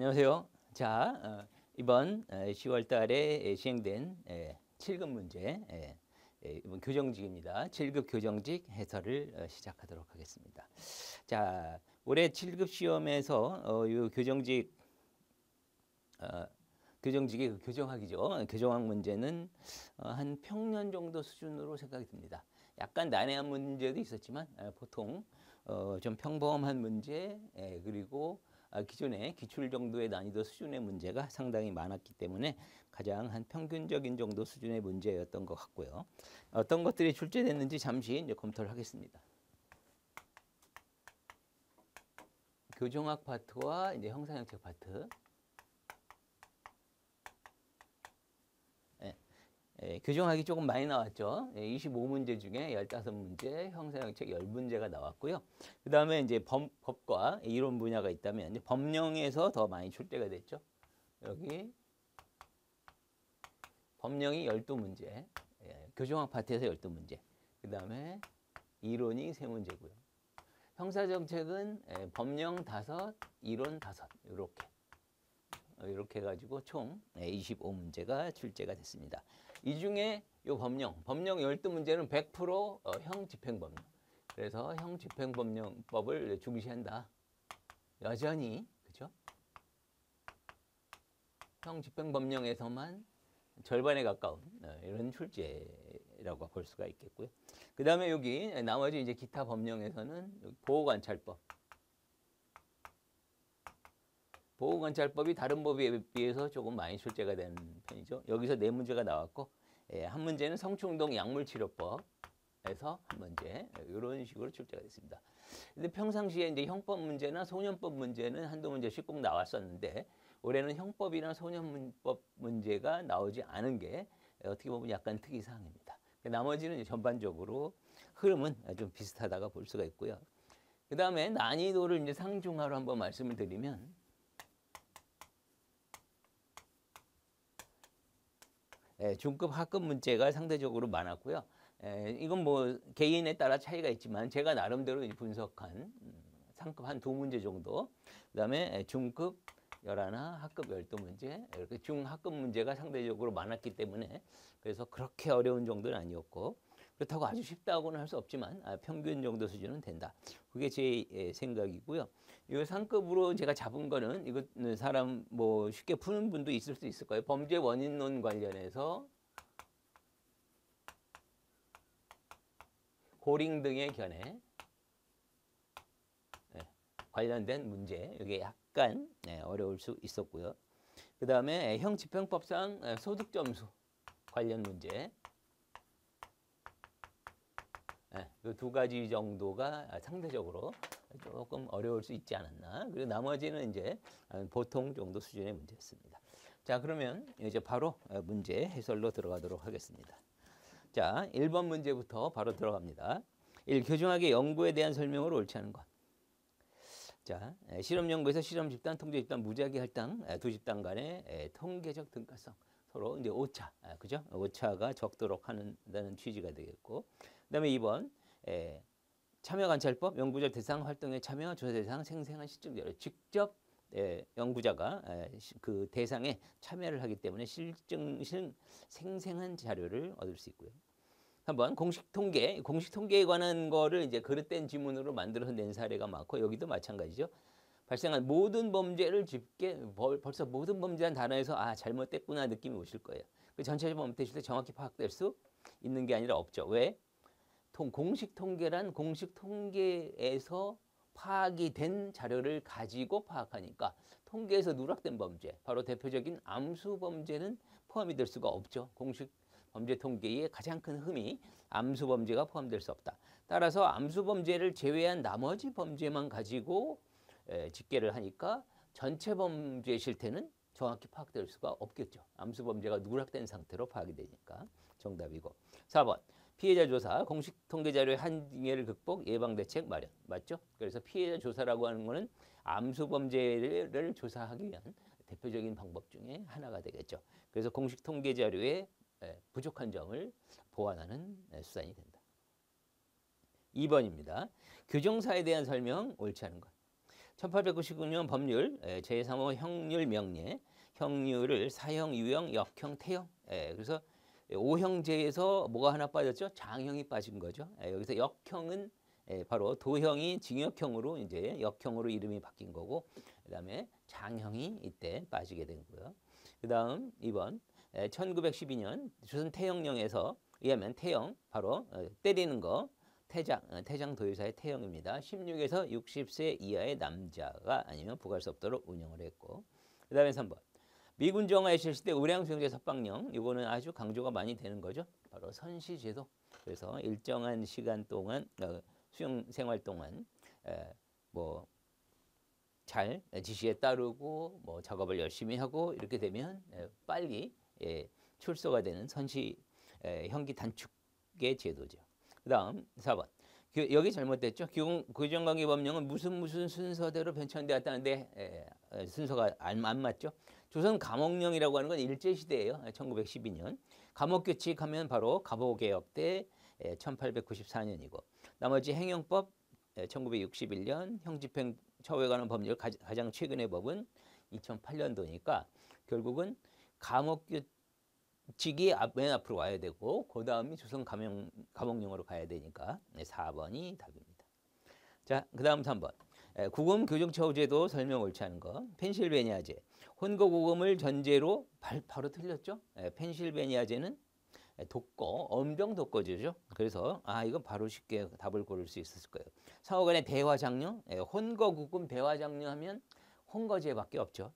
안녕하세요. 자, 이번 10월 달에 시행된 7급 문제, 이번 교정직입니다. 7급 교정직 해설을 시작하도록 하겠습니다. 자, 올해 7급 시험에서 이 교정직의 그 교정학이죠. 교정학 문제는 한 평년 정도 수준으로 생각이 듭니다. 약간 난해한 문제도 있었지만 보통 좀 평범한 문제, 그리고 기존의 기출 정도의 난이도 수준의 문제가 상당히 많았기 때문에 가장 한 평균적인 정도 수준의 문제였던 것 같고요. 어떤 것들이 출제됐는지 잠시 이제 검토를 하겠습니다. 교정학 파트와 이제 형사정책 파트. 교정학이 조금 많이 나왔죠. 25문제 중에 15문제, 형사정책 10문제가 나왔고요. 그 다음에 이제 법과 이론 분야가 있다면 이제 법령에서 더 많이 출제가 됐죠. 여기 법령이 12문제, 교정학 파트에서 12문제. 그 다음에 이론이 3문제고요. 형사정책은 법령 5, 이론 5, 이렇게 해가지고 총 25문제가 출제가 됐습니다. 이 중에 이 법령 12문제는 100% 형집행법령. 그래서 형집행법령법을 중시한다. 여전히, 그죠? 형집행법령에서만 절반에 가까운 이런 출제라고 볼 수가 있겠고요. 그 다음에 여기 나머지 이제 기타 법령에서는 보호관찰법. 보호관찰법이 다른 법에 비해서 조금 많이 출제가 되는 편이죠. 여기서 4문제가 나왔고, 한 문제는 성충동 약물치료법에서 한 문제, 이런 식으로 출제가 됐습니다. 근데 평상시에 이제 형법 문제나 소년법 문제는 한두 문제씩 꼭 나왔었는데, 올해는 형법이나 소년법 문제가 나오지 않은 게 어떻게 보면 약간 특이사항입니다. 나머지는 전반적으로 흐름은 좀 비슷하다가 볼 수가 있고요. 그 다음에 난이도를 이제 상중하로 한번 말씀을 드리면, 중급, 하급 문제가 상대적으로 많았고요. 이건 뭐 개인에 따라 차이가 있지만 제가 나름대로 분석한 상급 한 2문제 정도, 그 다음에 중급 11, 하급 12문제, 이렇게 중하급 문제가 상대적으로 많았기 때문에 그래서 그렇게 어려운 정도는 아니었고, 그렇다고 아주 쉽다고는 할 수 없지만 평균 정도 수준은 된다. 그게 제 생각이고요. 이 상급으로 제가 잡은 거는 이거 사람 뭐 쉽게 푸는 분도 있을 수 있을 거예요. 범죄 원인론 관련해서 고링 등의 견해 관련된 문제, 이게 약간 어려울 수 있었고요. 그 다음에 형집행법상 소득점수 관련 문제, 이 2가지 정도가 상대적으로 조금 어려울 수 있지 않았나. 그리고 나머지는 이제 보통 정도 수준의 문제였습니다. 자, 그러면 이제 바로 문제 해설로 들어가도록 하겠습니다. 자, 1번 문제부터 바로 들어갑니다. 1. 교정학의 연구에 대한 설명으로 옳지 않은 것. 자, 실험 연구에서 실험 집단, 통제 집단, 무작위 할당 두 집단 간의 통계적 등가성. 서로 이제 오차, 그죠? 오차가 적도록 한다는 취지가 되겠고, 그다음에 2번 참여관찰법, 연구자 대상 활동에 참여, 조사 대상 생생한 실증 자료. 직접 연구자가 그 대상에 참여를 하기 때문에 생생한 자료를 얻을 수 있고요. 3번 공식 통계에 관한 거를 이제 그릇된 지문으로 만들어서 낸 사례가 많고, 여기도 마찬가지죠. 발생한 모든 범죄를 벌써 모든 범죄한 단어에서 잘못됐구나 느낌이 오실 거예요. 그 전체적 범죄 정확히 파악될 수 있는 게 아니라 없죠. 왜? 공식 통계란 공식 통계에서 파악이 된 자료를 가지고 파악하니까 통계에서 누락된 범죄, 바로 대표적인 암수 범죄는 포함이 될 수가 없죠. 공식 범죄 통계의 가장 큰 흠이 암수 범죄가 포함될 수 없다. 따라서 암수 범죄를 제외한 나머지 범죄만 가지고 집계를 하니까 전체 범죄 실태는 정확히 파악될 수가 없겠죠. 암수 범죄가 누락된 상태로 파악이 되니까. 정답이고. 4번 피해자 조사, 공식 통계 자료의 한계를 극복, 예방 대책 마련. 맞죠? 그래서 피해자 조사라고 하는 거는 암수 범죄를 조사하기 위한 대표적인 방법 중에 하나가 되겠죠. 그래서 공식 통계 자료의 부족한 점을 보완하는 수단이 된다. 2번입니다. 규정사에 대한 설명 옳지 않은 것. 1899년 법률 제3호 형률 명례 형률을 사형, 유형, 역형, 태형. 그래서 오형제에서 뭐가 하나 빠졌죠? 장형이 빠진 거죠. 여기서 역형은 바로 도형이 징역형으로 이제 역형으로 이름이 바뀐 거고, 그다음에 장형이 이때 빠지게 된 거고요. 그다음 2번 1912년 조선 태형령에서 의하면 태형 바로 때리는 거 태장 도의사의 태형입니다. 16에서 60세 이하의 남자가 아니면 부과할 수 없도록 운영을 했고, 그다음에 3번 미군 정화에 실시돼 우량 수용자 석방령, 이거는 아주 강조가 많이 되는 거죠. 바로 선시제도. 그래서 일정한 시간 동안 수용 생활 동안 뭐 잘 지시에 따르고 뭐 작업을 열심히 하고 이렇게 되면 빨리 출소가 되는 선시 형기 단축의 제도죠. 그다음 4번. 여기 잘못됐죠. 교정관계법령은 무슨 순서대로 편찬되었다는데 순서가 안 맞죠. 조선 감옥령이라고 하는 건 일제시대예요. 1912년. 감옥규칙하면 바로 갑오개혁 때 1894년이고, 나머지 행영법 1961년, 형집행 처우에 관한 법률 가장 최근의 법은 2008년도니까 결국은 감옥규칙이 맨 앞으로 와야 되고 그 다음이 조선 감옥령으로 가야 되니까 4번이 답입니다. 자, 그 다음 3번. 구금 교정처우제도 설명 옳지 않은 거. 펜실베니아제. 혼거구금을 전제로 바로 틀렸죠. 펜실베니아제는 독거, 엄정 독거제죠. 그래서 이거 바로 쉽게 답을 고를 수 있었을 거예요. 상호간의 대화장려, 혼거구금 대화장려하면 혼거제밖에 없죠.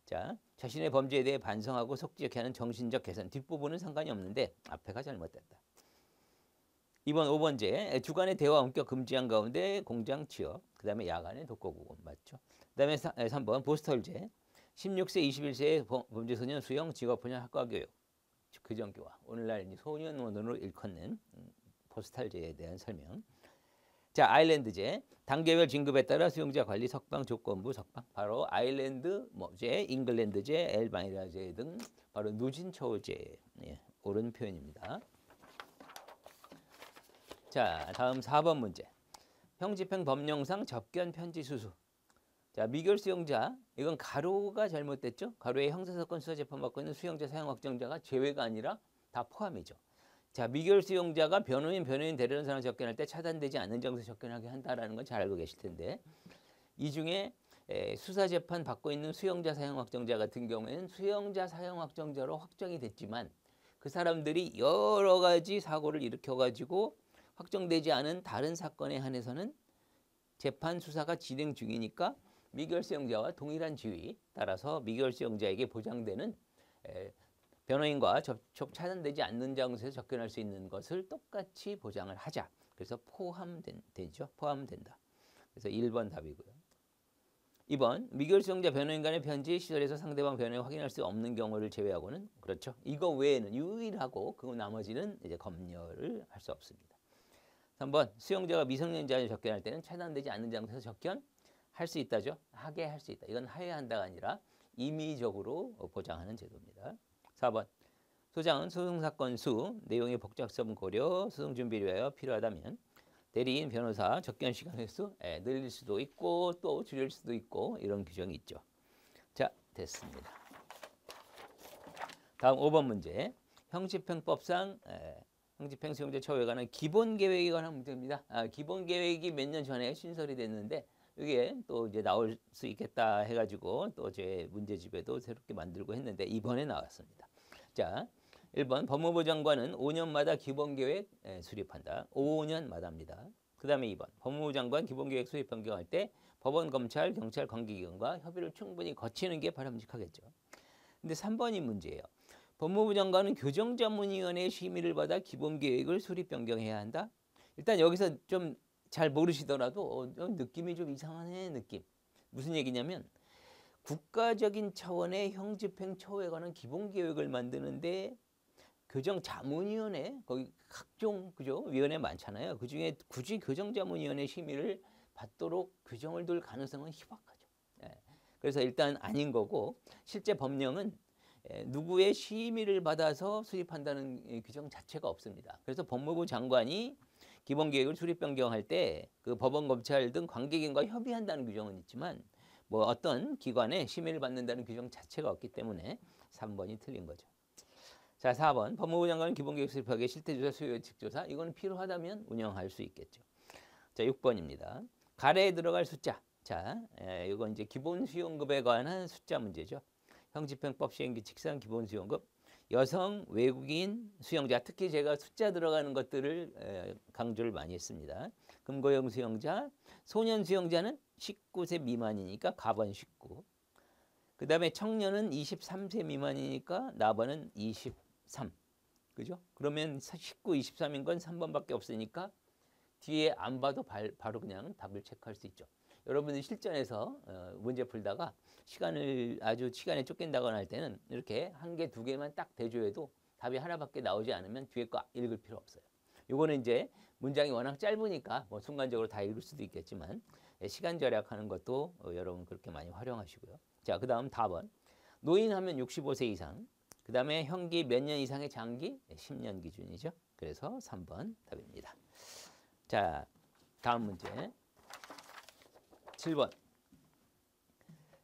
자, 자신의 범죄에 대해 반성하고 속죄케 하는 정신적 개선. 뒷부분은 상관이 없는데 앞에가 잘못됐다. 2번, 5번제. 주간의 대화 원격 금지한 가운데 공장 취업, 그 다음에 야간의 독거구금 맞죠. 그 다음에 3번 보스털제. 16세, 21세의 범죄 소년 수용, 직업훈련, 학과교육, 규정교화. 오늘날 소년원으로 일컫는 포스탈제에 대한 설명. 자, 아일랜드제. 단계별 진급에 따라 수용자 관리 석방 조건부 석방. 바로 아일랜드제, 잉글랜드제, 엘바니라제 등 바로 누진처우제. 옳은 표현입니다. 자, 다음 4번 문제. 형집행 법령상 접견 편지 수수. 자, 미결 수용자, 이건 가로가 잘못됐죠. 가로의 형사사건 수사 재판받고 있는 수용자 사형 확정자가 제외가 아니라 다 포함이죠. 자, 미결 수용자가 변호인 대리는 사람 접견할 때 차단되지 않는 장소에 접견하게 한다라는 건 잘 알고 계실 텐데, 이 중에 수사 재판 받고 있는 수용자 사형 확정자 같은 경우에는 수용자 사형 확정자로 확정이 됐지만 그 사람들이 여러 가지 사고를 일으켜가지고 확정되지 않은 다른 사건에 한해서는 재판 수사가 진행 중이니까 미결 수용자와 동일한 지위, 따라서 미결 수용자에게 보장되는 변호인과 접촉 차단되지 않는 장소에서 접견할 수 있는 것을 똑같이 보장을 하자. 그래서 포함된다. 그래서 1번 답이고요. 2번, 미결 수용자 변호인 간의 편지 시설에서 상대방 변호인 확인할 수 없는 경우를 제외하고는, 그렇죠. 이거 외에는 유일하고 그 나머지는 이제 검열을 할 수 없습니다. 3번, 수용자가 미성년자를 접견할 때는 차단되지 않는 장소에서 접견할 수 있다죠. 하게 할 수 있다. 이건 하여야 한다가 아니라 임의적으로 보장하는 제도입니다. 4번, 소장은 소송사건 수, 내용의 복잡성 고려, 소송 준비를 위하여 필요하다면 대리인, 변호사, 접견 시간 횟수 늘릴 수도 있고 또 줄일 수도 있고 이런 규정이 있죠. 자, 됐습니다. 다음 5번 문제. 형집행법상 형집행 수용자 처우에 관한 기본 계획에 관한 문제입니다. 기본 계획이 몇 년 전에 신설이 됐는데 이게 또 이제 나올 수 있겠다 해가지고 또 제 문제집에도 새롭게 만들고 했는데 이번에 나왔습니다. 자, 1번 법무부 장관은 5년마다 기본계획 수립한다. 5년마다입니다. 그 다음에 2번 법무부 장관 기본계획 수립 변경할 때 법원, 검찰, 경찰, 관계기관과 협의를 충분히 거치는 게 바람직하겠죠. 근데 3번이 문제예요. 법무부 장관은 교정자문위원회의 심의를 받아 기본계획을 수립 변경해야 한다. 일단 여기서 좀 잘 모르시더라도 느낌이 좀 이상하네 느낌. 무슨 얘기냐면 국가적인 차원의 형집행 처우에 관한 기본계획을 만드는데 교정자문위원회 거기 각종 그죠 위원회 많잖아요. 그 중에 굳이 교정자문위원회 심의를 받도록 규정을 둘 가능성은 희박하죠. 그래서 일단 아닌 거고 실제 법령은 누구의 심의를 받아서 수립한다는 규정 자체가 없습니다. 그래서 법무부 장관이 기본계획을 수립 변경할 때 그 법원, 검찰 등 관계기관과 협의한다는 규정은 있지만 뭐 어떤 기관의 심의를 받는다는 규정 자체가 없기 때문에 3번이 틀린 거죠. 자, 4번 법무부 장관은 기본계획 수립하기에 실태조사, 수요 예측조사 이거는 필요하다면 운영할 수 있겠죠. 자, 6번입니다. 가래에 들어갈 숫자. 자, 이건 이제 기본수용급에 관한 숫자 문제죠. 형집행법 시행기 칙상 기본수용급. 여성, 외국인 수용자, 특히 제가 숫자 들어가는 것들을 강조를 많이 했습니다. 금고형 수용자, 소년 수용자는 19세 미만이니까 가번 19. 그 다음에 청년은 23세 미만이니까 나번은 23. 그죠? 그러면 19, 23인 건 3번밖에 없으니까 뒤에 안 봐도 바로 그냥 답을 체크할 수 있죠. 여러분들이 실전에서 문제 풀다가 시간에 쫓긴다거나 할 때는 이렇게 한 개, 두 개만 딱 대줘도 답이 하나밖에 나오지 않으면 뒤에 거 읽을 필요 없어요. 요거는 이제 문장이 워낙 짧으니까 뭐 순간적으로 다 읽을 수도 있겠지만 시간 절약하는 것도 여러분 그렇게 많이 활용하시고요. 자, 그 다음 4번. 노인하면 65세 이상. 그 다음에 형기 몇 년 이상의 장기? 10년 기준이죠. 그래서 3번 답입니다. 자, 다음 문제. 7번.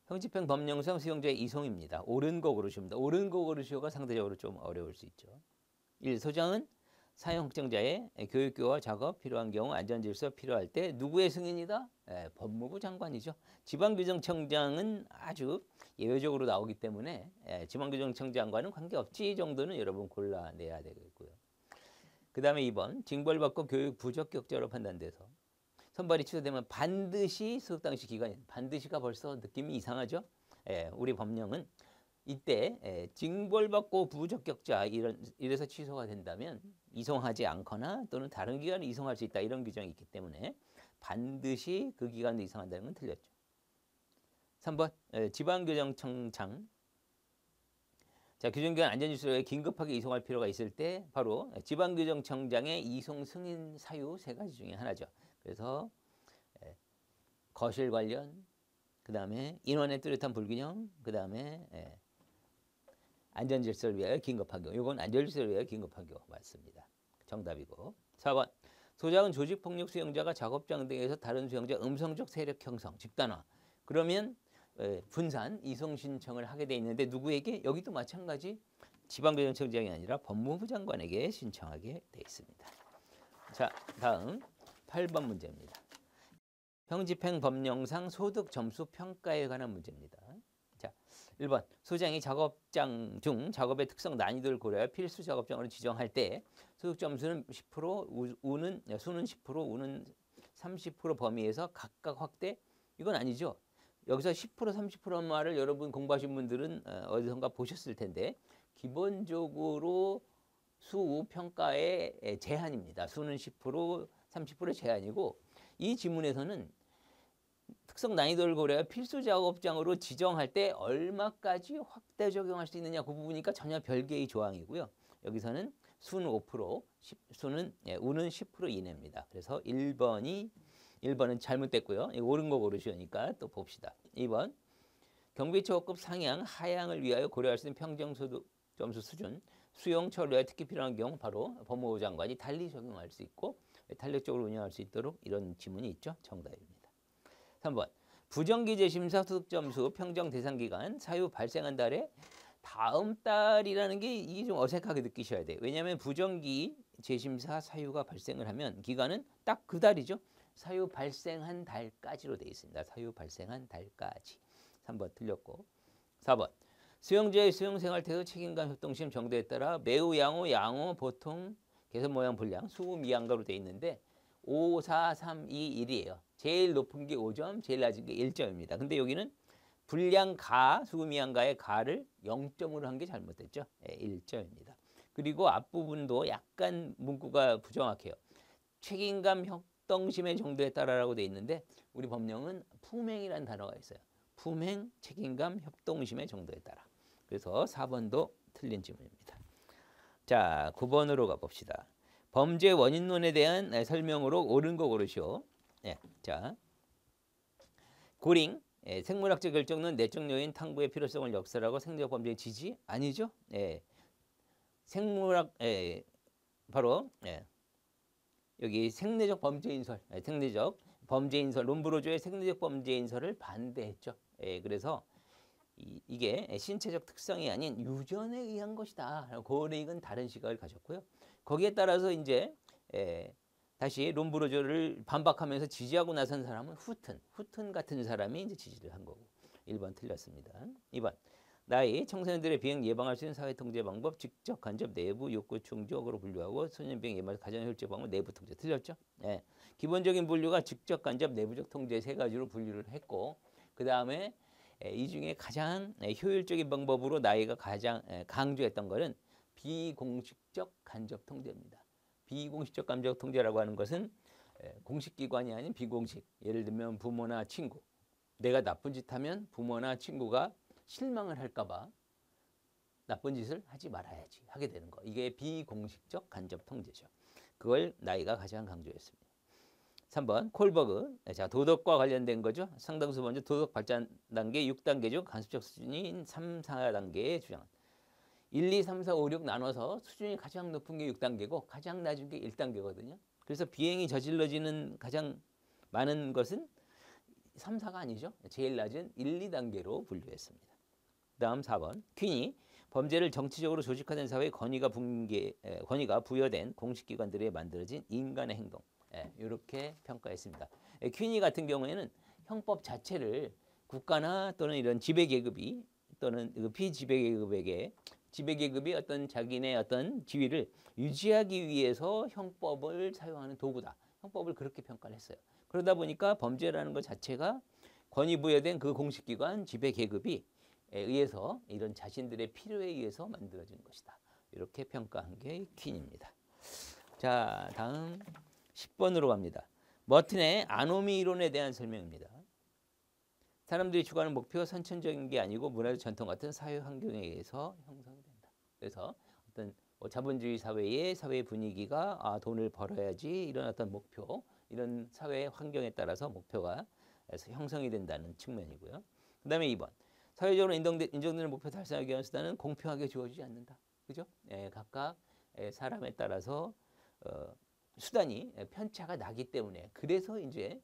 형집행 법령상 수용자의 이송입니다. 옳은 거 고르시옵니다. 옳은 거 고르시오가 상대적으로 좀 어려울 수 있죠. 1. 소장은 사용 확정자의 교육교와 작업 필요한 경우 안전질서 필요할 때 누구의 승인이다? 법무부 장관이죠. 지방규정청장은 아주 예외적으로 나오기 때문에 지방규정청장과는 관계없지 정도는 여러분 골라내야 되겠고요. 그 다음에 2번. 징벌받고 교육 부적격자로 판단돼서 선발이 취소되면 반드시 소속 당시 기관이 반드시가 벌써 느낌이 이상하죠. 우리 법령은 이때 징벌받고 부적격자 이래서 취소가 된다면 이송하지 않거나 또는 다른 기관에 이송할 수 있다 이런 규정이 있기 때문에 반드시 그 기관으로 이송한다는 건 틀렸죠. 3번 지방교정청장. 자, 규정기관 안전질서에 긴급하게 이송할 필요가 있을 때 바로 지방교정청장의 이송 승인 사유 3가지 중에 하나죠. 그래서 거실 관련, 그 다음에 인원의 뚜렷한 불균형, 그 다음에 안전질서를 위하여 긴급한 경우. 이건 안전질서를 위하여 긴급한 경우 맞습니다. 정답이고. 4번. 소장은 조직폭력 수용자가 작업장 등에서 다른 수용자 음성적 세력 형성, 집단화. 그러면 분산, 이송 신청을 하게 돼 있는데 누구에게? 여기도 마찬가지 지방교정청장이 아니라 법무부 장관에게 신청하게 돼 있습니다. 자, 다음 8번 문제입니다. 형집행 법령상 소득 점수 평가에 관한 문제입니다. 자, 1번. 소장이 작업장 중 작업의 특성 난이도를 고려하여 필수 작업장으로 지정할 때 소득 점수는 10%, 수는 10%, 우는 30% 범위에서 각각 확대? 이건 아니죠. 여기서 10%, 30% 말을 여러분 공부하신 분들은 어디선가 보셨을 텐데 기본적으로 수 평가의 제한입니다. 수는 10%, 30% 제한이고 이 지문에서는 특성 난이도를 고려해 필수 작업장으로 지정할 때 얼마까지 확대 적용할 수 있느냐 그 부분이니까 전혀 별개의 조항이고요. 여기서는 수는 5%, 우는 10% 이내입니다. 그래서 1번은 잘못됐고요. 옳은 거 고르시니까 또 봅시다. 2번. 경비처급 상향, 하향을 위하여 고려할 수 있는 평정소득 점수 수준, 수용 처리에 특히 필요한 경우 바로 법무부 장관이 달리 적용할 수 있고 탄력적으로 운영할 수 있도록 이런 지문이 있죠. 정답입니다. 3번. 부정기 재심사 소득 점수 평정 대상 기간 사유 발생한 달에 다음 달이라는 게 이게 좀 어색하게 느끼셔야 돼요. 왜냐하면 부정기 재심사 사유가 발생을 하면 기간은 딱 그 달이죠. 사유 발생한 달까지로 되어 있습니다. 사유 발생한 달까지. 3번 틀렸고. 4번. 수용자의 수용생활 태도 책임감 협동심 정도에 따라 매우 양호, 보통, 개선 모양 불량, 수 미양가로 되어 있는데 5, 4, 3, 2, 1이에요. 제일 높은 게 5점, 제일 낮은 게 1점입니다. 근데 여기는 불량 가, 수 미양가의 가를 0점으로 한 게 잘못됐죠. 1점입니다. 그리고 앞부분도 약간 문구가 부정확해요. 책임감 협동심의 정도에 따라라고 되어 있는데 우리 법령은 품행이라는 단어가 있어요. 품행, 책임감, 협동심의 정도에 따라. 그래서 4번도 틀린 질문입니다. 자, 9번으로 가봅시다. 범죄 원인론에 대한 설명으로 옳은 거 고르시오. 자, 고링, 생물학적 결정론 내적 요인 탕부의 필요성을 역설하고 생적 범죄의 지지? 아니죠. 생물학, 바로 여기 생리적 범죄인설, 생리적 범죄인설, 롬브로조의 생리적 범죄인설을 반대했죠. 그래서 이게 신체적 특성이 아닌 유전에 의한 것이다. 고레익은 다른 시각을 가졌고요. 거기에 따라서 이제 다시 롬브로조를 반박하면서 지지하고 나선 사람은 후튼 같은 사람이 이제 지지를 한 거고. 1번 틀렸습니다. 2번. 나이, 청소년들의 비행 예방할 수 있는 사회통제 방법, 직접, 간접, 내부, 욕구 충족으로 분류하고 소년 비행 예방 가정혈제 방법, 내부 통제 틀렸죠? 기본적인 분류가 직접, 간접, 내부적 통제 세 가지로 분류를 했고 그 다음에 이 중에 가장 효율적인 방법으로 나이가 가장 강조했던 것은 비공식적 간접 통제입니다. 비공식적 간접 통제라고 하는 것은 공식 기관이 아닌 비공식, 예를 들면 부모나 친구, 내가 나쁜 짓 하면 부모나 친구가 실망을 할까봐 나쁜 짓을 하지 말아야지 하게 되는 거. 이게 비공식적 간접 통제죠. 그걸 나이가 가장 강조했습니다. 3번 콜버그. 자, 도덕과 관련된 거죠. 상당수 먼저 도덕 발전 단계 6단계 중 간접적 수준인 3, 4단계에 주장한 1, 2, 3, 4, 5, 6 나눠서 수준이 가장 높은 게 6단계고 가장 낮은 게 1단계거든요. 그래서 비행이 저질러지는 가장 많은 것은 3, 4가 아니죠. 제일 낮은 1, 2단계로 분류했습니다. 다음 4번 퀸이 범죄를 정치적으로 조직화된 사회에 권위가 부여된 공식기관들에 만들어진 인간의 행동 이렇게 평가했습니다. 퀸이 같은 경우에는 형법 자체를 국가나 또는 이런 지배계급이 또는 피지배계급에게 지배계급이 어떤 자기네 어떤 지위를 유지하기 위해서 형법을 사용하는 도구다. 형법을 그렇게 평가를 했어요. 그러다 보니까 범죄라는 것 자체가 권위 부여된 그 공식기관 지배계급이 의해서 이런 자신들의 필요에 의해서 만들어진 것이다. 이렇게 평가한 게 퀸입니다. 자, 다음 10번으로 갑니다. 머튼의 아노미 이론에 대한 설명입니다. 사람들이 추구하는 목표가 선천적인 게 아니고 문화적 전통 같은 사회 환경에 의해서 형성이 된다. 그래서 어떤 자본주의 사회의 사회 분위기가 돈을 벌어야지 이런 어떤 목표, 이런 사회 환경에 따라서 목표가 형성이 된다는 측면이고요. 그 다음에 2번. 사회적으로 인정되는 목표 달성하기 위한 수단은 공평하게 주어지지 않는다. 그죠? 각각 사람에 따라서 수단이 편차가 나기 때문에 그래서 이제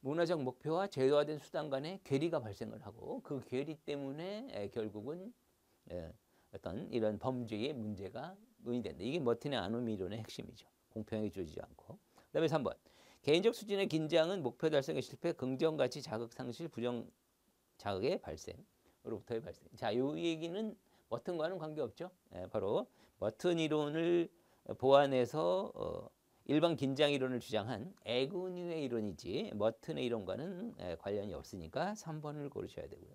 문화적 목표와 제도화된 수단 간의 괴리가 발생을 하고 그 괴리 때문에 결국은 어떤 이런 범죄의 문제가 논의된다. 이게 머튼의 아노미 이론의 핵심이죠. 공평하게 주어지지 않고. 그다음에 3번. 개인적 수준의 긴장은 목표 달성의 실패, 긍정가치 자극 상실, 부정 자극의 발생으로부터의 발생. 자, 이 얘기는 머튼과는 관계없죠. 바로 머튼 이론을 보완해서 일반 긴장 이론을 주장한 에그뉴의 이론이지 머튼의 이론과는 관련이 없으니까 3번을 고르셔야 되고요.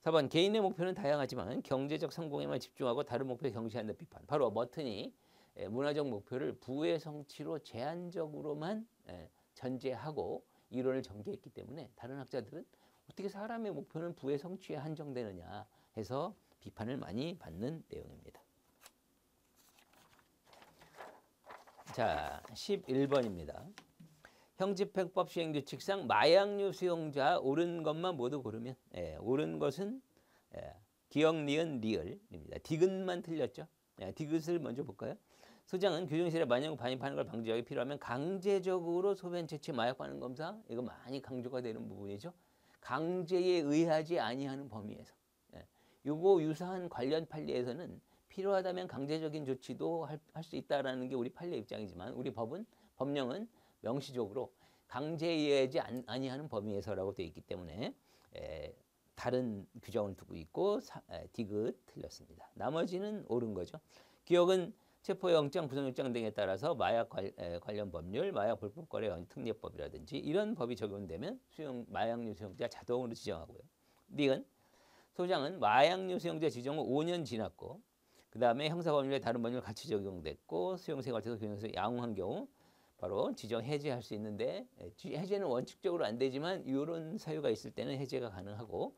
4번 개인의 목표는 다양하지만 경제적 성공에만 집중하고 다른 목표에 경시한다는 비판. 바로 머튼이 문화적 목표를 부의 성취로 제한적으로만 전제하고 이론을 전개했기 때문에 다른 학자들은 어떻게 사람의 목표는 부의 성취에 한정되느냐 해서 비판을 많이 받는 내용입니다. 자, 11번입니다. 형집행법 시행규칙상 마약류 수용자 옳은 것만 모두 고르면 옳은 것은 기억, 니은, 리을입니다. 디귿만 틀렸죠. 디귿을 먼저 볼까요? 소장은 교정실에 만약 반입하는 걸 방지하기 필요하면 강제적으로 소변 채취 마약 반응 검사 이거 많이 강조가 되는 부분이죠. 강제에 의하지 아니하는 범위에서 요거 유사한 관련 판례에서는 필요하다면 강제적인 조치도 할 수 있다라는 게 우리 판례 입장이지만 우리 법령은 명시적으로 강제에 의하지 아니하는 범위에서라고 되어 있기 때문에 다른 규정을 두고 있고 디귿 틀렸습니다. 나머지는 옳은 거죠. 기억은 체포영장, 구속영장 등에 따라서 마약 관련 법률, 마약 불법 거래 특례법이라든지 이런 법이 적용되면 마약류 수용자 자동으로 지정하고요. 니은 소장은 마약류 수용자 지정 후 5년 지났고 그 다음에 형사법률에 다른 법률 같이 적용됐고 수용생활에서 교정에서 양호한 경우 바로 지정 해제할 수 있는데 해제는 원칙적으로 안 되지만 이런 사유가 있을 때는 해제가 가능하고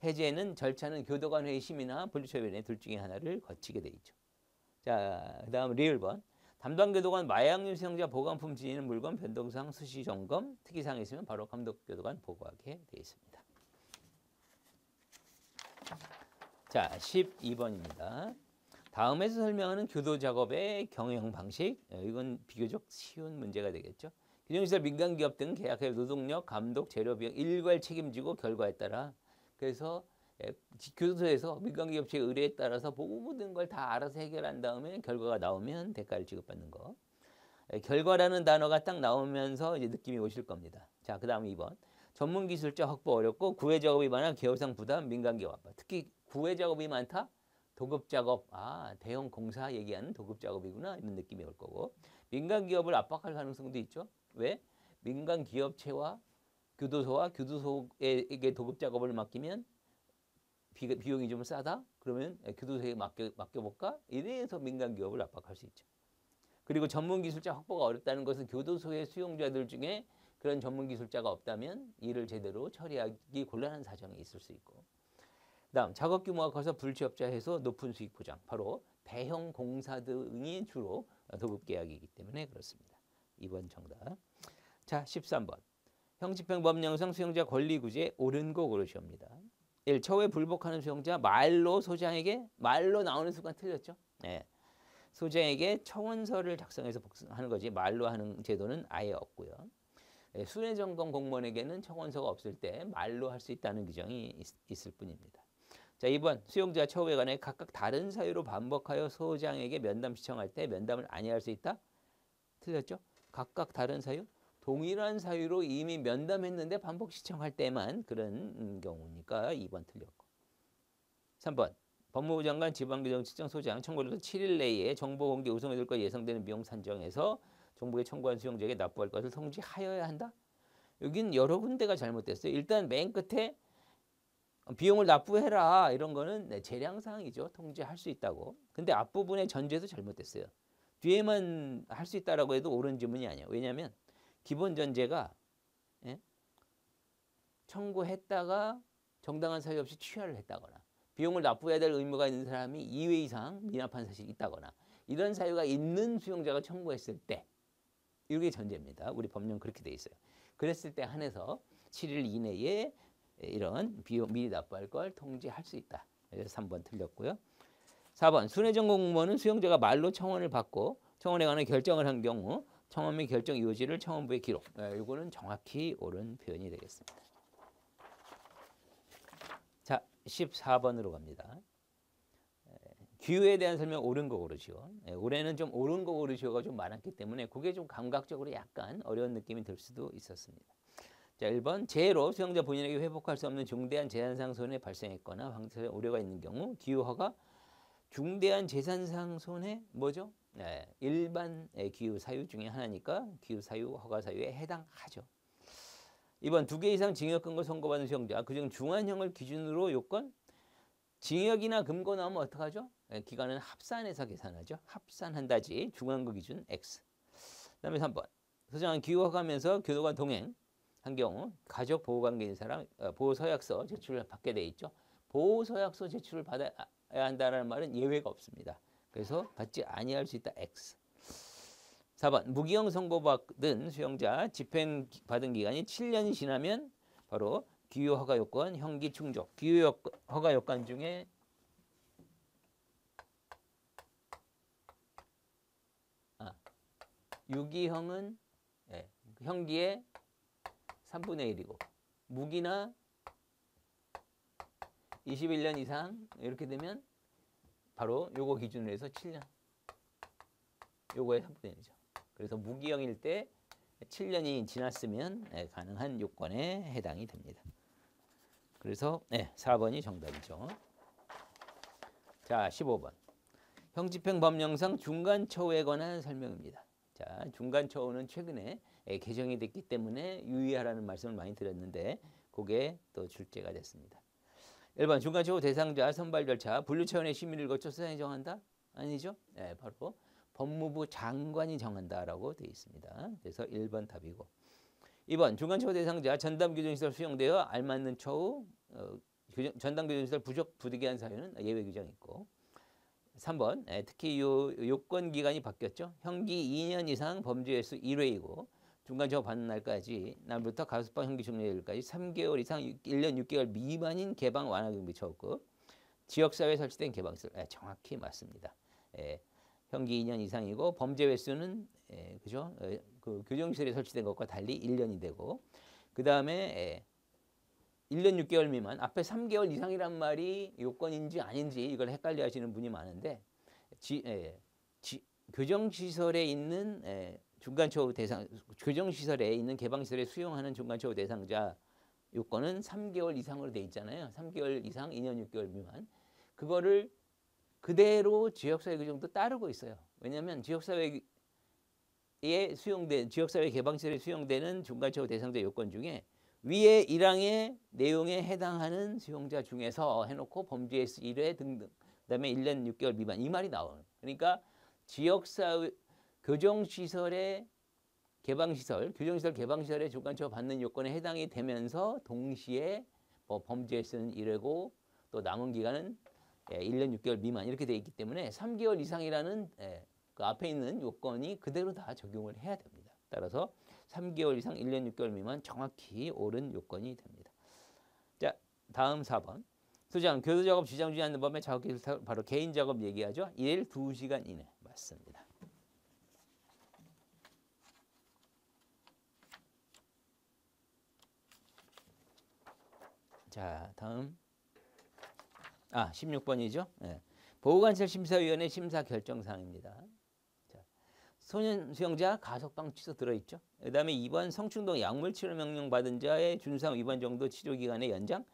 해제는 절차는 교도관 회의 심의나 분리처벌위원회 둘 중에 하나를 거치게 돼 있죠. 자, 그 다음 리을번. 담당 교도관 마약류 수용자 보관품 지니는 물건 변동사항 수시 점검 특이사항이 있으면 바로 감독교도관 보고하게 되어 있습니다. 자, 12번입니다. 다음에서 설명하는 교도 작업의 경영 방식, 이건 비교적 쉬운 문제가 되겠죠. 규정시설 민간기업 등 계약의 노동력, 감독, 재료 비용 일괄 책임지고 결과에 따라 그래서 교도소에서 민간기업 측의 의뢰에 따라서 모든 걸 다 알아서 해결한 다음에 결과가 나오면 대가를 지급받는 거. 결과라는 단어가 딱 나오면서 이제 느낌이 오실 겁니다. 자, 그다음 2번. 전문 기술자 확보 어렵고 구해 작업이 많아 계열상 부담 민간기업 압박. 특히 구해 작업이 많다. 도급 작업, 대형 공사 얘기하는 도급 작업이구나 이런 느낌이 올 거고 민간 기업을 압박할 가능성도 있죠. 왜? 민간 기업체와 교도소와 교도소에게 도급 작업을 맡기면 비용이 좀 싸다. 그러면 교도소에 맡겨볼까? 이래서 민간 기업을 압박할 수 있죠. 그리고 전문 기술자 확보가 어렵다는 것은 교도소의 수용자들 중에 그런 전문 기술자가 없다면 일을 제대로 처리하기 곤란한 사정이 있을 수 있고. 다음 작업 규모가 커서 불취업자 해소 높은 수익 보장. 바로 대형 공사 등이 주로 도급 계약이기 때문에 그렇습니다. 2번 정답. 자, 13번. 형집행법령상 수용자 권리 구제 옳은 거 고르시옵니다. 1. 처우에 불복하는 수용자 말로 소장에게 말로 나오는 순간 틀렸죠. 네. 소장에게 청원서를 작성해서 복수하는 거지 말로 하는 제도는 아예 없고요. 순회점검 공무원에게는 청원서가 없을 때 말로 할 수 있다는 규정이 있을 뿐입니다. 자, 2번 수용자 처우에 관해 각각 다른 사유로 반복하여 소장에게 면담 시청할 때 면담을 아니할 수 있다? 틀렸죠? 각각 다른 사유? 동일한 사유로 이미 면담했는데 반복 시청할 때만 그런 경우니까 2번 틀렸고. 3번 법무부 장관 지방교정청장 소장 청구로서 7일 내에 정보 공개 우선이 될 것 예상되는 비용 산정해서 정부에 청구한 수용자에게 납부할 것을 통지하여야 한다? 여긴 여러 군데가 잘못됐어요. 일단 맨 끝에 비용을 납부해라 이런 거는 재량사항이죠. 통지할 수 있다고. 근데 앞부분의 전제도 잘못됐어요. 뒤에만 할 수 있다라고 해도 옳은 지문이 아니에요. 왜냐하면 기본 전제가 청구했다가 정당한 사유 없이 취하를 했다거나 비용을 납부해야 될 의무가 있는 사람이 2회 이상 미납한 사실이 있다거나 이런 사유가 있는 수용자가 청구했을 때 이게 전제입니다. 우리 법령 그렇게 돼 있어요. 그랬을 때 한해서 7일 이내에 이런 비용 미리 납부할 걸 통지할 수 있다. 그래서 3번 틀렸고요. 4번 순회전공 공무원은 수용자가 말로 청원을 받고 청원에 관한 결정을 한 경우 청원 및 결정 요지를 청원부에 기록. 이거는 정확히 옳은 표현이 되겠습니다. 자, 14번으로 갑니다. 기후에 대한 설명 옳은 거 고르시오. 올해는 좀 옳은 거 고르시오가 좀 많았기 때문에 그게 좀 감각적으로 약간 어려운 느낌이 들 수도 있었습니다. 자, 1번 재해로 수용자 본인에게 회복할 수 없는 중대한 재산상 손해 발생했거나 황사의 우려가 있는 경우 기후허가 중대한 재산상 손해 뭐죠? 일반 기후 사유 중에 하나니까 기후 사유 허가 사유에 해당하죠. 2번 2개 이상 징역금고 선고받은 수용자 그중 중한형을 기준으로 요건 징역이나 금고 나오면 어떡하죠? 기간은 합산해서 계산하죠. 합산한다지 중한거 기준 X. 그다음에 3번 소장은 기후허가하면서 교도관 동행 한 경우 가족 보호관계인 사람 보호서약서 제출을 받게 돼 있죠. 보호서약서 제출을 받아야 한다는 말은 예외가 없습니다. 그래서 받지 아니할 수 있다. X. 4번 무기형 선고받은 수용자 집행받은 기간이 7년이 지나면 바로 기후허가 요건 형기 충족. 기후허가 요건 중에 유기형은 형기의 3분의 1이고 무기나 21년 이상 이렇게 되면 바로 요거 기준으로 해서 7년. 요거의 3분의 1이죠. 그래서 무기형일 때 7년이 지났으면 가능한 요건에 해당이 됩니다. 그래서 4번이 정답이죠. 자, 15번. 형집행법령상 중간처우에 관한 설명입니다. 자, 중간처우는 최근에 개정이 됐기 때문에 유의하라는 말씀을 많이 드렸는데 그게 또 출제가 됐습니다. 1번 중간처우 대상자 선발 절차 분류 차원의 심의를 거쳐 수장이 정한다? 아니죠? 바로 법무부 장관이 정한다라고 되어 있습니다. 그래서 1번 답이고 2번 중간처우 대상자 전담교정시설 수용되어 알맞는 처우 전담교정시설 부족 부득이한 사유는 예외 규정이 있고 3번 특히 요건 기간이 바뀌었죠. 형기 2년 이상 범죄 횟수 1회이고 중간처우 받는 날부터 가석방 형기 종료일까지 3개월 이상 1년 6개월 미만인 개방 완화 경비 처우급 지역사회에 설치된 개방시설. 정확히 맞습니다. 형기 2년 이상이고 범죄 횟수는 그죠? 그 교정시설에 설치된 것과 달리 1년이 되고 그 다음에 1년 6개월 미만 앞에 3개월 이상이란 말이 요건인지 아닌지 이걸 헷갈려 하시는 분이 많은데 교정시설에 있는 중간처우 대상 교정시설에 있는 개방시설에 수용하는 중간처우 대상자 요건은 3개월 이상으로 돼 있잖아요. 3개월 이상 2년 6개월 미만 그거를 그대로 지역사회 규정도 따르고 있어요. 왜냐하면 지역사회에 수용된 지역사회 개방시설에 수용되는 중간처우 대상자 요건 중에 위에 1항의 내용에 해당하는 수용자 중에서 해놓고 범죄 횟수 1회 등등 그다음에 1년 6개월 미만 이 말이 나와요. 그러니까 지역사회 교정시설의 개방시설, 교정시설 개방시설의 중간처우 받는 요건에 해당이 되면서 동시에 범죄 횟수는 1회고 또 남은 기간은 1년 6개월 미만 이렇게 되어 있기 때문에 3개월 이상이라는 그 앞에 있는 요건이 그대로 다 적용을 해야 됩니다. 따라서 3개월 이상 1년 6개월 미만 정확히 옳은 요건이 됩니다. 자, 다음 4번. 소장, 교도작업 지정주지 않는 범의 작업기술 바로 개인작업 얘기하죠. 일 2시간 이내. 맞습니다. 자, 다음. 16번이죠. 보호관찰심사위원회 심사 결정사항입니다. 소년 수용자 가석방 취소 들어있죠. 그 다음에 2번 성충동 약물치료 명령 받은 자의 준상 위반 정도 치료기간의 연장.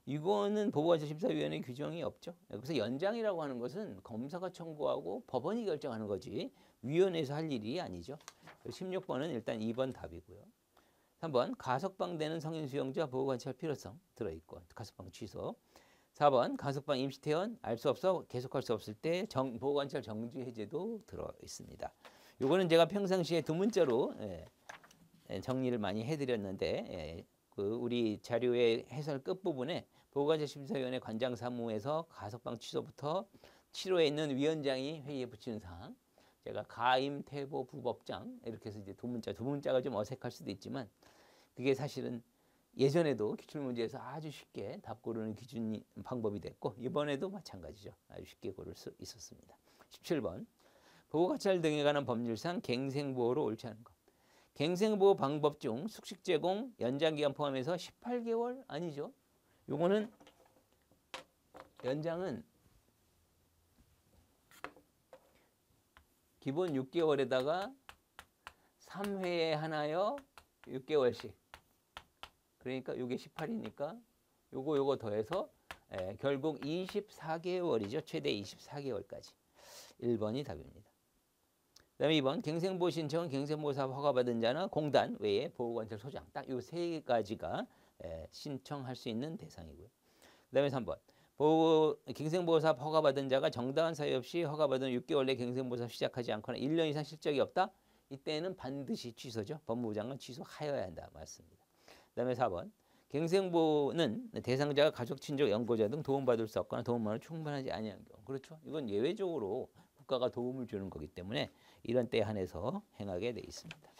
이거는 보호관찰심사위원회 규정이 없죠. 그래서 연장이라고 하는 것은 검사가 청구하고 법원이 결정하는 거지 위원회에서 할 일이 아니죠. 16번은 일단 2번 답이고요. 3번 가석방되는 성인 수용자 보호관찰 필요성 들어있고 가석방 취소. 4번 가석방 임시퇴원 알 수 없어 계속할 수 없을 때 보호관찰 정지 해제도 들어있습니다. 요거는 제가 평상시에 두 문자로 정리를 많이 해드렸는데 그 우리 자료의 해설 끝부분에 보호관찰심사위원회 관장사무에서 가석방 취소부터 치료에 있는 위원장이 회의에 붙이는 사항 제가 가임, 퇴보, 부법장 이렇게 해서 이제 두 문자가 좀 어색할 수도 있지만 그게 사실은 예전에도 기출문제에서 아주 쉽게 답 고르는 기준 방법이 됐고 이번에도 마찬가지죠. 아주 쉽게 고를 수 있었습니다. 17번 보호관찰 등에 관한 법률상 갱생보호로 옳지 않은 것. 갱생보호 방법 중 숙식 제공 연장기간 포함해서 18개월 아니죠. 요거는 연장은 기본 6개월에다가 3회에 하나요 6개월씩. 그러니까 요게 18이니까 요거 더해서 결국 24개월이죠. 최대 24개월까지. 1번이 답입니다. 그 다음에 2번 갱생보호 신청은 갱생보호사업 허가받은 자나 공단 외에 보호관찰 소장 딱 요 세 가지가 신청할 수 있는 대상이고요. 그 다음에 3번 갱생보호사업 허가받은 자가 정당한 사유 없이 허가받은 6개월 내 갱생보호사업 시작하지 않거나 1년 이상 실적이 없다. 이때는 반드시 취소죠. 법무부 장관 취소하여야 한다. 맞습니다. 그 다음에 4번 갱생보호는 대상자가 가족, 친족, 연고자 등 도움받을 수 없거나 도움만은 충분하지 아니한 경우. 그렇죠. 이건 예외적으로 국가가 도움을 주는 거기 때문에 이런 때에 한해서 행하게 돼 있습니다.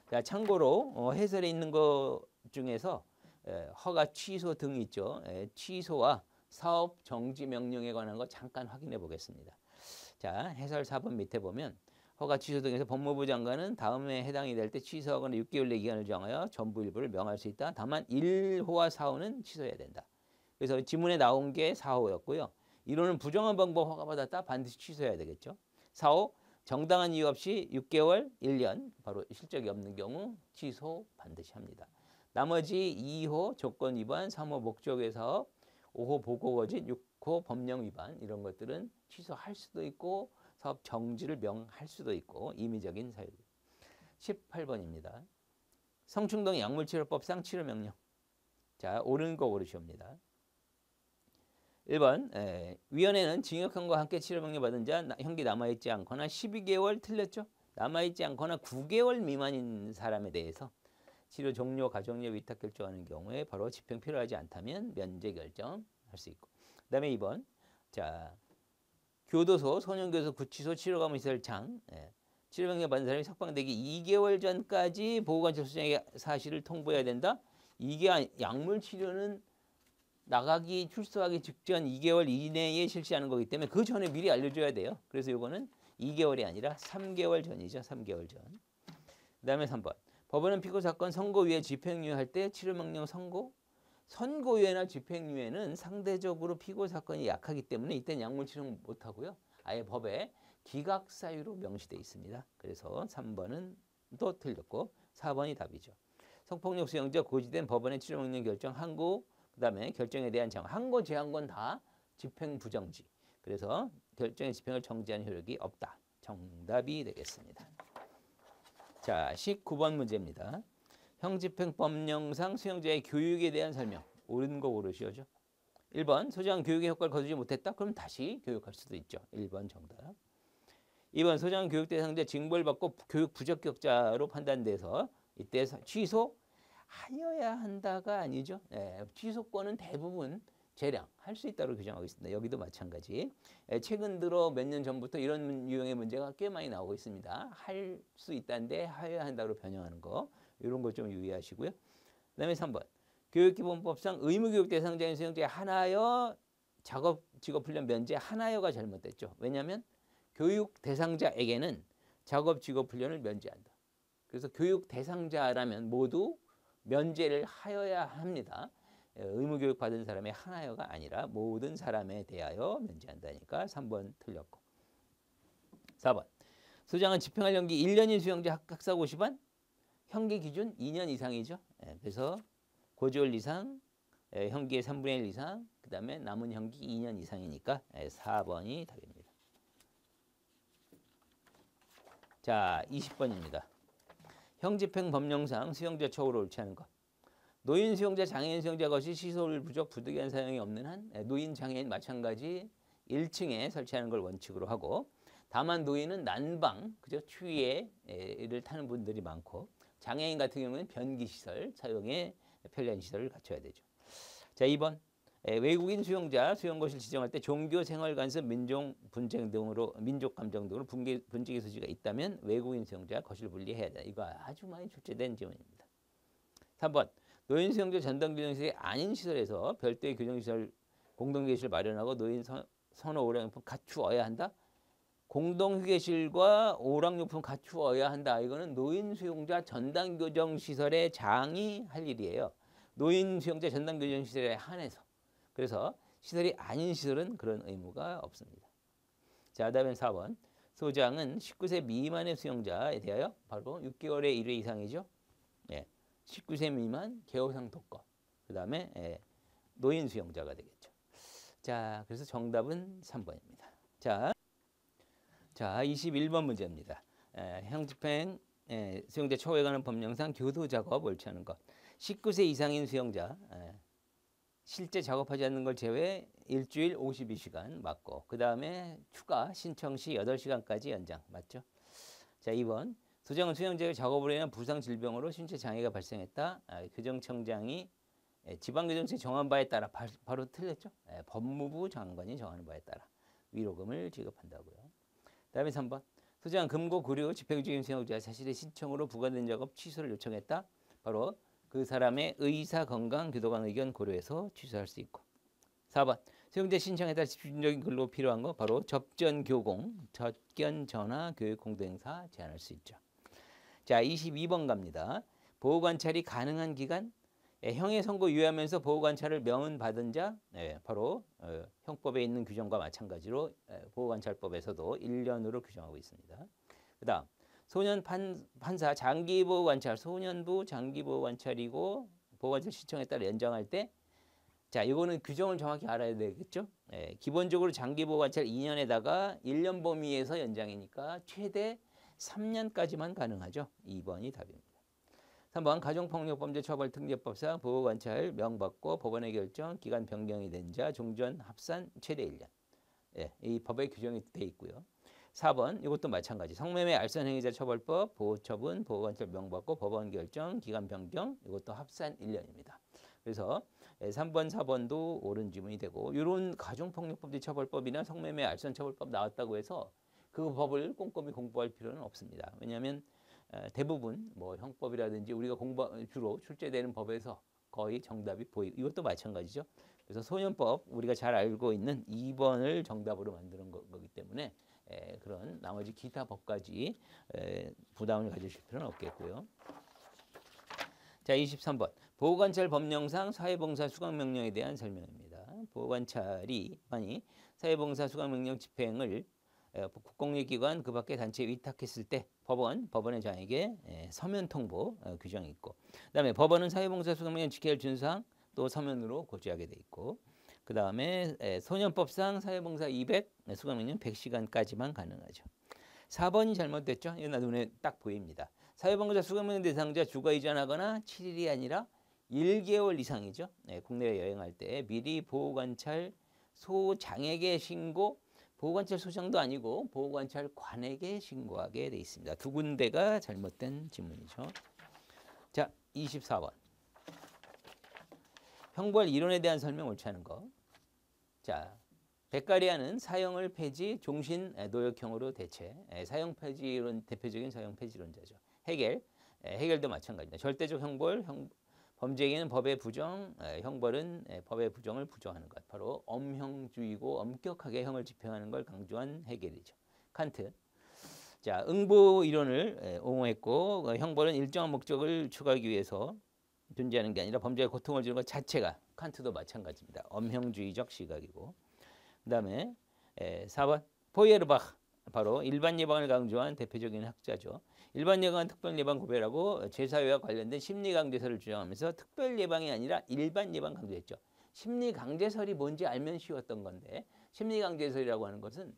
자, 참고로 해설에 있는 것 중에서 허가 취소 등이 있죠. 취소와 사업 정지 명령에 관한 거 잠깐 확인해 보겠습니다. 자, 해설 4번 밑에 보면 허가 취소 등에서 법무부 장관은 다음에 해당이 될 때 취소하거나 6개월 내 기간을 정하여 전부 일부를 명할 수 있다. 다만 1호와 4호는 취소해야 된다. 그래서 지문에 나온 게 4호였고요. 1호는 부정한 방법 허가받았다. 반드시 취소해야 되겠죠. 4호 정당한 이유 없이 6개월, 1년 바로 실적이 없는 경우 취소 반드시 합니다. 나머지 2호 조건 위반, 3호 목적외 사업, 5호 보고 거짓, 6호 법령 위반 이런 것들은 취소할 수도 있고 사업 정지를 명할 수도 있고 임의적인 사유. 18번입니다. 성충동 약물치료법상 치료명령. 자, 옳은 거 고르시옵니다. 1번 위원회는 징역형과 함께 치료명령 받은 자 형기 남아있지 않거나 12개월 틀렸죠. 남아있지 않거나 9개월 미만인 사람에 대해서 치료 종료, 가족력 위탁 결정하는 경우에 바로 집행 필요하지 않다면 면제 결정할 수 있고. 그 다음에 2번 자 교도소, 소년교도소, 구치소, 치료감시설장 치료명령 받은 사람이 석방되기 2개월 전까지 보호관찰소장에게 사실을 통보해야 된다. 이게 약물치료는 나가기 출소하기 직전 2개월 이내에 실시하는 거기 때문에 그 전에 미리 알려줘야 돼요. 그래서 이거는 2개월이 아니라 3개월 전이죠. 3개월 전. 그다음에 3번. 법원은 피고 사건 선고유예 집행유예할 때 치료명령 선고유예나 집행유예는 상대적으로 피고 사건이 약하기 때문에 이때는 약물 치료 못 하고요. 아예 법에 기각사유로 명시되어 있습니다. 그래서 3번은 또 틀렸고 4번이 답이죠. 성폭력 수용자 고지된 법원의 치료명령 결정 항고 그다음에 결정에 대한 제한 항고 제한 건 다 집행 부정지. 그래서 결정의 집행을 정지하는 효력이 없다. 정답이 되겠습니다. 자, 19번 문제입니다. 형집행법령상 수용자의 교육에 대한 설명. 옳은 거 고르시오죠. 1번 소장 교육의 효과를 거두지 못했다. 그럼 다시 교육할 수도 있죠. 1번 정답. 2번 소장 교육 대상자 징벌 받고 교육 부적격자로 판단돼서 이때 취소하여야 한다가 아니죠. 취소권은 대부분 재량할 수 있다고 규정하고 있습니다. 여기도 마찬가지. 최근 들어 몇 년 전부터 이런 유형의 문제가 꽤 많이 나오고 있습니다. 할 수 있다는데 하여야 한다고 변형하는 거. 이런 거 좀 유의하시고요. 그다음에 3번. 교육기본법상 의무교육 대상자인 수용자에 한하여 작업 직업훈련 면제 한하여가 잘못됐죠. 왜냐하면 교육 대상자에게는 작업 직업훈련을 면제한다. 그래서 교육 대상자라면 모두 면제를 하여야 합니다. 의무교육 받은 사람의 한하여가 아니라 모든 사람에 대하여 면제한다니까 3번 틀렸고. 4번. 소장은 집행할 형기 1년인 수용자 학사 고시반 형기 기준 2년 이상이죠. 그래서 고지월 이상, 형기의 3분의 1 이상, 그 다음에 남은 형기 2년 이상이니까 4번이 답입니다. 자, 20번입니다. 형집행 법령상 수용자 처우를 옳지 않은 것. 노인 수용자, 장애인 수용자 것이 시설 부족, 부득이한 사용이 없는 한 노인, 장애인 마찬가지 1층에 설치하는 걸 원칙으로 하고 다만 노인은 난방, 그죠? 추위를 타는 분들이 많고 장애인 같은 경우는 변기시설 사용에 편리한 시설을 갖춰야 되죠. 자, 2번. 외국인 수용자 수용것을 지정할 때 종교, 생활 간섭, 민족 분쟁 등으로 민족 감정 등으로 분쟁의 소지가 있다면 외국인 수용자 거실 분리해야 된다. 이거 아주 많이 출제된 지원입니다. 3번. 노인 수용자 전담 교정시설이 아닌 시설에서 별도의 교정시설 공동휴게실 마련하고 노인 선호 오락용품 갖추어야 한다. 공동휴게실과 오락용품 갖추어야 한다. 이거는 노인 수용자 전담 교정시설의 장이 할 일이에요. 노인 수용자 전담 교정시설에 한해서. 그래서 시설이 아닌 시설은 그런 의무가 없습니다. 자, 다음엔 4번. 소장은 19세 미만의 수용자에 대하여 바로 6개월의 1회 이상이죠. 19세 미만 개호상 독거. 그 다음에 노인 수용자가 되겠죠. 자, 그래서 정답은 3번입니다. 자, 21번 문제입니다. 형집행 수용자 처우에 관한 법령상 교도 작업 옳지 않은 것. 19세 이상인 수용자 실제 작업하지 않는 걸 제외 일주일 52시간 맞고 그 다음에 추가 신청 시 8시간까지 연장 맞죠? 자, 2번. 소장은 수용자의 작업으로 인한 부상 질병으로 신체 장애가 발생했다. 교정청장이 지방교정청이 정한 바에 따라 바로 틀렸죠. 법무부 장관이 정하는 바에 따라 위로금을 지급한다고요. 다음에 3번. 소장은 금고 구류 집행유지임 수용자 자신의 신청으로 부과된 작업 취소를 요청했다. 바로 그 사람의 의사 건강 교도관 의견 고려해서 취소할 수 있고. 4번. 수용자 신청에 따라 집중적인 근로 필요한 거 바로 접전 교공, 접견 전화 교육 공도 행사 제한할 수 있죠. 자, 22번 갑니다. 보호관찰이 가능한 기간 형의 선고 유예하면서 보호관찰을 명은 받은 자 바로 형법에 있는 규정과 마찬가지로 보호관찰법에서도 1년으로 규정하고 있습니다. 그 다음 소년 판사 장기보호관찰 소년부 장기보호관찰이고 보호관찰 신청에 따라 연장할 때 자, 이거는 규정을 정확히 알아야 되겠죠. 기본적으로 장기보호관찰 2년에다가 1년 범위에서 연장이니까 최대 3년까지만 가능하죠. 2번이 답입니다. 3번 가정폭력범죄 처벌특례법상 보호관찰 명받고 법원의 결정 기간 변경이 된 자 종전 합산 최대 1년. 이 법에 규정이 돼 있고요. 4번 이것도 마찬가지 성매매 알선행위자 처벌법 보호처분 보호관찰 명받고 법원 결정 기간 변경 이것도 합산 1년입니다. 그래서 3번 4번도 옳은 지문이 되고 이런 가정폭력범죄 처벌법이나 성매매 알선 처벌법 나왔다고 해서 그 법을 꼼꼼히 공부할 필요는 없습니다. 왜냐하면 대부분 뭐 형법이라든지 우리가 주로 출제되는 법에서 거의 정답이 보이고 이것도 마찬가지죠. 그래서 소년법 우리가 잘 알고 있는 2번을 정답으로 만드는 거기 때문에 그런 나머지 기타 법까지 부담을 가지실 필요는 없겠고요. 자, 23번. 보호관찰 법령상 사회봉사 수강명령에 대한 설명입니다. 보호관찰이 사회봉사 수강명령 집행을 국공립기관 그 밖의 단체에 위탁했을 때 법원의 장에게 서면 통보 규정이 있고, 그다음에 법원은 사회봉사 수강명령 지켜야 할 준사항 또 서면으로 고지하게 돼 있고, 그다음에 소년법상 사회봉사 200 수강명령 100시간까지만 가능하죠. 4번이 잘못됐죠. 이거 눈에 딱 보입니다. 사회봉사 수강명령 대상자 주거 이전하거나 7일이 아니라 1개월 이상이죠. 국내에 여행할 때 미리 보호관찰 소장에게 신고, 보호관찰 소장도 아니고 보호관찰관에게 신고하게 돼 있습니다. 두 군데가 잘못된 지문이죠. 자, 24번. 형벌 이론에 대한 설명 옳지 않은 거. 자, 베카리아는 사형을 폐지, 종신 노역형으로 대체. 사형 폐지 이론 대표적인 사형 폐지론자죠. 해겔도 마찬가지입니다. 절대적 형벌, 범죄에게는 법의 부정, 형벌은 법의 부정을 부정하는 것. 바로 엄형주의고 엄격하게 형을 집행하는 걸 강조한 해겔이죠. 칸트. 자, 응보 이론을 옹호했고, 형벌은 일정한 목적을 추구하기 위해서 존재하는 게 아니라 범죄에 고통을 주는 것 자체가, 칸트도 마찬가지입니다. 엄형주의적 시각이고. 그 다음에 4번 포이에르바흐, 바로 일반 예방을 강조한 대표적인 학자죠. 일반 예방은 특별 예방 구별하고 제사회와 관련된 심리 강제설을 주장하면서 특별 예방이 아니라 일반 예방 강조했죠. 심리 강제설이 뭔지 알면 쉬웠던 건데, 심리 강제설이라고 하는 것은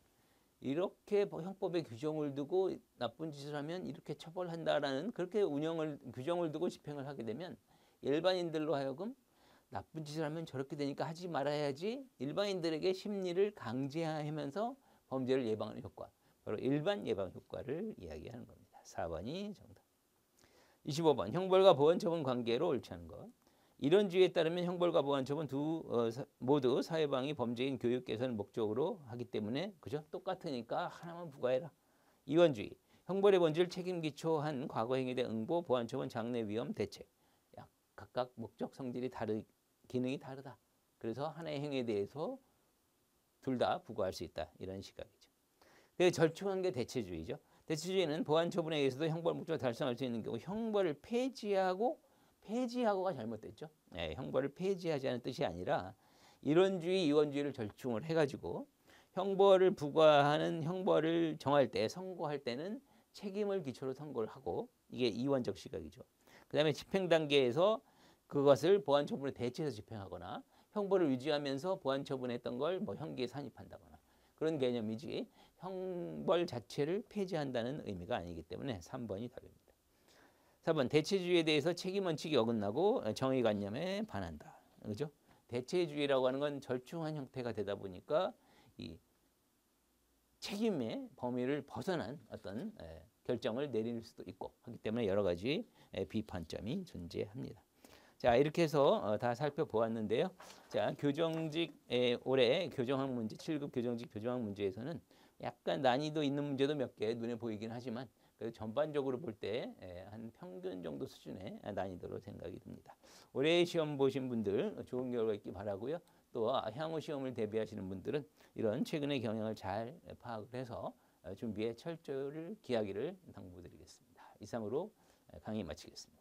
이렇게 형법에 규정을 두고 나쁜 짓을 하면 이렇게 처벌한다라는 그렇게 규정을 두고 집행을 하게 되면 일반인들로 하여금 나쁜 짓을 하면 저렇게 되니까 하지 말아야지, 일반인들에게 심리를 강제하면서 범죄를 예방하는 효과, 바로 일반 예방 효과를 이야기하는 겁니다. 4번이 정답. 25번. 형벌과 보완처분 관계로 옳지 않은 것. 이런 주의에 따르면 형벌과 보완처분 모두 사회방위 범죄인 교육 개선을 목적으로 하기 때문에, 그죠? 똑같으니까 하나만 부과해라. 이원주의. 형벌의 본질, 책임 기초한 과거 행위에 대한 응보, 보완처분, 장래 위험, 대책. 각각 목적 성질이 기능이 다르다. 그래서 하나의 행위에 대해서 둘 다 부과할 수 있다. 이런 시각이죠. 그래서 절충한 게 대체주의죠. 대체주의는 보완 처분에 의해서도 형벌 목적을 달성할 수 있는 경우 형벌을 폐지하고가 잘못됐죠. 형벌을 폐지하지 않은 뜻이 아니라 이론주의, 이원주의를 절충을 해가지고 형벌을 부과하는, 형벌을 정할 때, 선고할 때는 책임을 기초로 선고를 하고, 이게 이원적 시각이죠. 그 다음에 집행 단계에서 그것을 보완 처분에 대체해서 집행하거나, 형벌을 유지하면서 보완 처분했던 걸 형기에 산입한다거나, 그런 개념이지 형벌 자체를 폐지한다는 의미가 아니기 때문에 3번이 답입니다. 4번. 대체주의에 대해서 책임 원칙이 어긋나고 정의관념에 반한다. 그죠? 대체주의라고 하는 건 절충한 형태가 되다 보니까 이 책임의 범위를 벗어난 어떤 결정을 내릴 수도 있고 하기 때문에 여러 가지 비판점이 존재합니다. 자, 이렇게 해서 다 살펴보았는데요. 자, 교정직 올해 교정학 문제, 7급 교정직 교정학 문제에서는 약간 난이도 있는 문제도 몇 개 눈에 보이긴 하지만, 그래도 전반적으로 볼 때 한 평균 정도 수준의 난이도로 생각이 듭니다. 올해 시험 보신 분들 좋은 결과 있기 바라고요. 또 향후 시험을 대비하시는 분들은 이런 최근의 경향을 잘 파악을 해서 준비에 철저를 기하기를 당부드리겠습니다. 이상으로 강의 마치겠습니다.